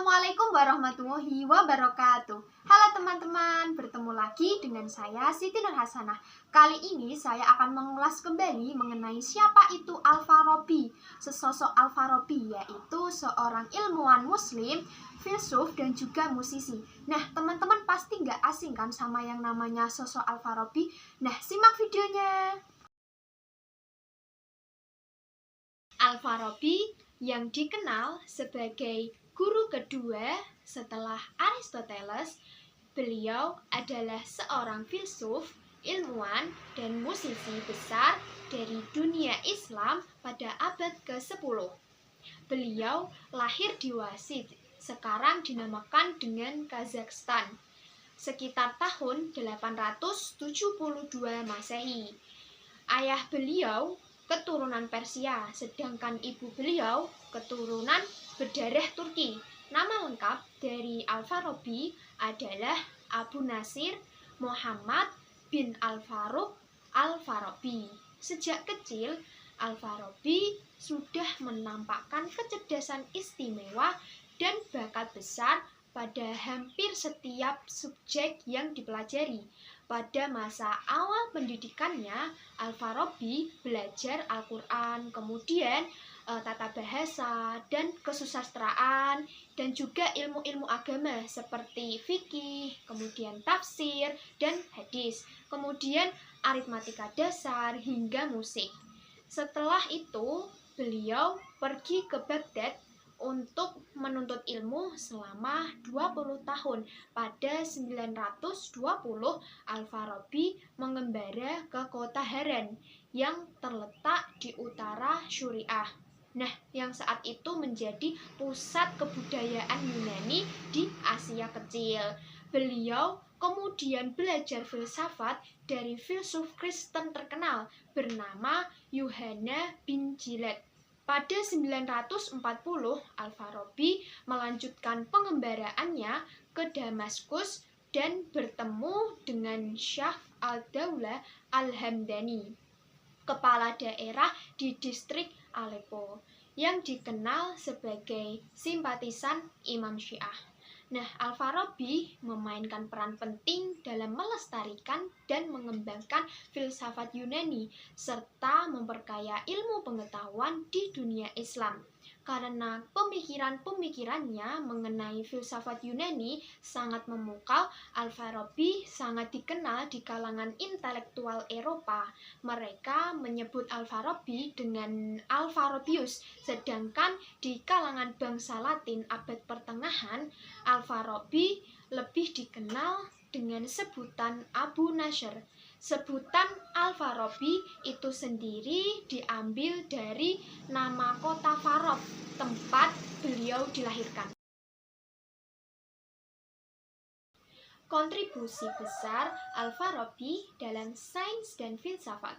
Assalamualaikum warahmatullahi wabarakatuh. Halo teman-teman, bertemu lagi dengan saya Siti Nur Hasanah. Kali ini saya akan mengulas kembali mengenai siapa itu Al-Farabi. Sesosok Al-Farabi yaitu seorang ilmuwan muslim, filsuf, dan juga musisi. Nah, teman-teman pasti nggak asing kan sama yang namanya sosok Al-Farabi? Nah, simak videonya. Al-Farabi yang dikenal sebagai guru kedua setelah Aristoteles, beliau adalah seorang filsuf, ilmuwan, dan musisi besar dari dunia Islam pada abad ke-10. Beliau lahir di Wasit, sekarang dinamakan dengan Kazakhstan, sekitar tahun 872 Masehi. Ayah beliau keturunan Persia, sedangkan ibu beliau keturunan berdarah Turki. Nama lengkap dari Al-Farabi adalah Abu Nasir Muhammad bin Al-Faruq Al-Farabi. Sejak kecil, Al-Farabi sudah menampakkan kecerdasan istimewa dan bakat besar pada hampir setiap subjek yang dipelajari. Pada masa awal pendidikannya, Al-Farabi belajar Al-Quran, kemudian tata bahasa dan kesusastraan, dan juga ilmu-ilmu agama seperti fikih, kemudian tafsir dan hadis, kemudian aritmatika dasar hingga musik. Setelah itu, beliau pergi ke Baghdad untuk menuntut ilmu selama 20 tahun. Pada 920, Al-Farabi mengembara ke kota Haran yang terletak di utara Syuriah. Nah, yang saat itu menjadi pusat kebudayaan Yunani di Asia Kecil. Beliau kemudian belajar filsafat dari filsuf Kristen terkenal bernama Yuhanna bin Gilad. Pada 940, Al-Farabi melanjutkan pengembaraannya ke Damaskus dan bertemu dengan Syah al-Daulah al-Hamdani, kepala daerah di distrik Aleppo, yang dikenal sebagai simpatisan Imam Syiah. Nah, Al-Farabi memainkan peran penting dalam melestarikan dan mengembangkan filsafat Yunani serta memperkaya ilmu pengetahuan di dunia Islam. Karena pemikiran-pemikirannya mengenai filsafat Yunani sangat memukau, Al-Farabi sangat dikenal di kalangan intelektual Eropa. Mereka menyebut Al-Farabi dengan Al-Farabius, sedangkan di kalangan bangsa Latin abad pertengahan, Al-Farabi lebih dikenal dengan sebutan Abu Nasr. Sebutan Al-Farabi itu sendiri diambil dari nama kota Farab, tempat beliau dilahirkan. Kontribusi besar Al-Farabi dalam sains dan filsafat.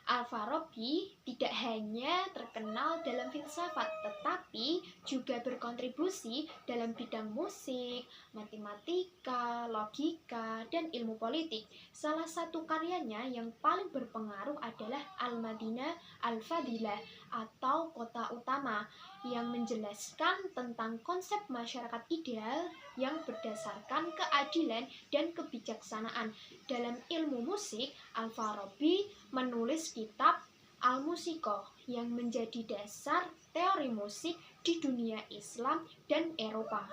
Al-Farabi tidak hanya terkenal dalam filsafat, tetapi juga berkontribusi dalam bidang musik, matematika, logika, dan ilmu politik. Salah satu karyanya yang paling berpengaruh adalah Al-Madinah Al-Fadilah atau Kota Utama, yang menjelaskan tentang konsep masyarakat ideal yang berdasarkan keadilan dan kebijaksanaan. Dalam ilmu musik, Al-Farabi menulis kitab Al-Musiko yang menjadi dasar teori musik di dunia Islam dan Eropa.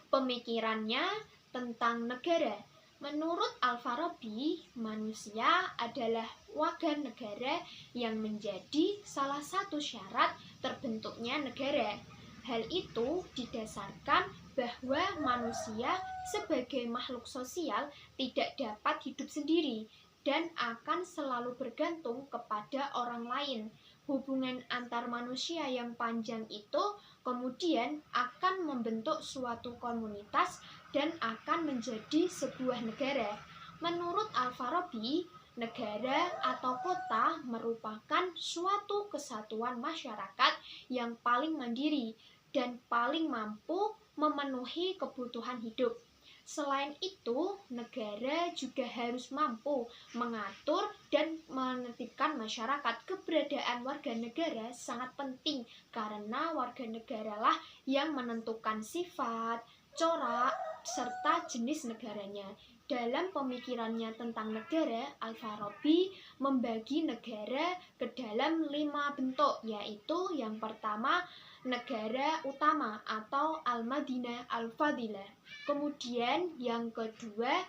Pemikirannya tentang negara. Menurut Al-Farabi, manusia adalah warga negara yang menjadi salah satu syarat terbentuknya negara. Hal itu didasarkan bahwa manusia sebagai makhluk sosial tidak dapat hidup sendiri dan akan selalu bergantung kepada orang lain. Hubungan antar manusia yang panjang itu kemudian akan membentuk suatu komunitas dan akan menjadi sebuah negara. Menurut Al-Farabi, negara atau kota merupakan suatu kesatuan masyarakat yang paling mandiri dan paling mampu memenuhi kebutuhan hidup. Selain itu, negara juga harus mampu mengatur dan menertibkan masyarakat. Keberadaan warga negara sangat penting karena warga negaralah yang menentukan sifat, corak, serta jenis negaranya. Dalam pemikirannya tentang negara, Al-Farabi membagi negara ke dalam 5 bentuk, yaitu yang pertama negara utama atau Al-Madinah Al-Fadilah. Kemudian yang kedua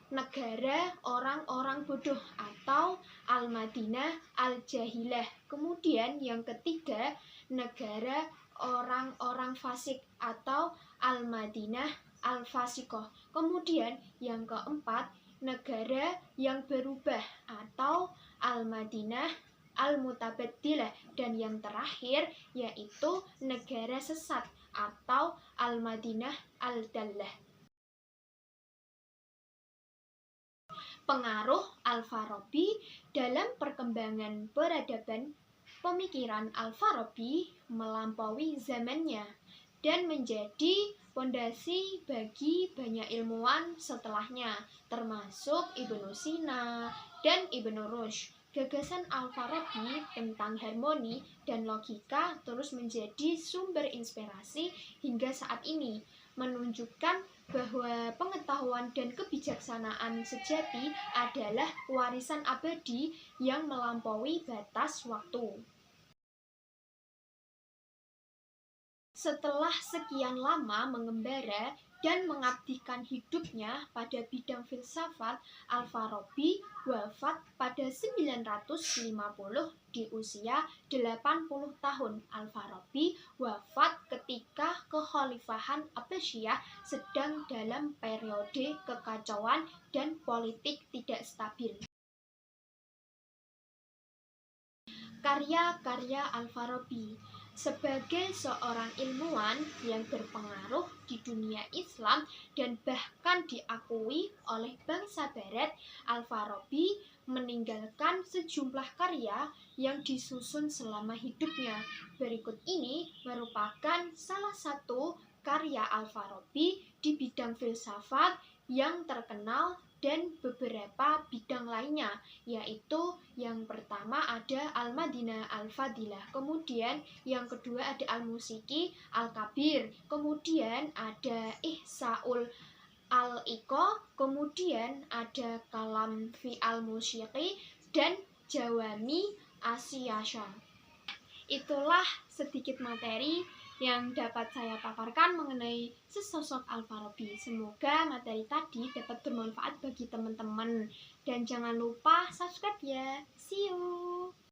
negara orang-orang bodoh atau Al-Madinah Al-Jahilah. Kemudian yang ketiga negara orang-orang fasik atau Al-Madinah Al-Fasiqah. Kemudian yang keempat negara yang berubah atau Al-Madinah Al-Mutabaddilah, dan yang terakhir yaitu negara sesat atau Al-Madinah Al-Dallah. Pengaruh Al-Farabi dalam perkembangan peradaban. Pemikiran Al-Farabi melampaui zamannya dan menjadi fondasi bagi banyak ilmuwan setelahnya, termasuk Ibnu Sina dan Ibnu Rushd. Gagasan Al-Farabi tentang harmoni dan logika terus menjadi sumber inspirasi hingga saat ini, menunjukkan bahwa pengetahuan dan kebijaksanaan sejati adalah warisan abadi yang melampaui batas waktu. Setelah sekian lama mengembara dan mengabdikan hidupnya pada bidang filsafat, Al-Farabi wafat pada 950 di usia 80 tahun. Al-Farabi wafat ketika kekhalifahan Abbasiyah sedang dalam periode kekacauan dan politik tidak stabil. Karya-karya Al-Farabi. Sebagai seorang ilmuwan yang berpengaruh di dunia Islam dan bahkan diakui oleh bangsa Barat, Al-Farabi meninggalkan sejumlah karya yang disusun selama hidupnya. Berikut ini merupakan salah satu karya Al-Farabi di bidang filsafat yang terkenal dan beberapa bidang lainnya, yaitu yang pertama ada Al-Madinah Al-Fadilah, kemudian yang kedua ada Al-Musiki Al-Kabir, kemudian ada Ihsaul Al-Iqa, kemudian ada Kalam fi Al-Musyiqi, dan Jawami Asyasha. Itulah sedikit materi yang dapat saya paparkan mengenai sesosok Al-Farabi. Semoga materi tadi dapat bermanfaat bagi teman-teman. Dan jangan lupa subscribe ya. See you!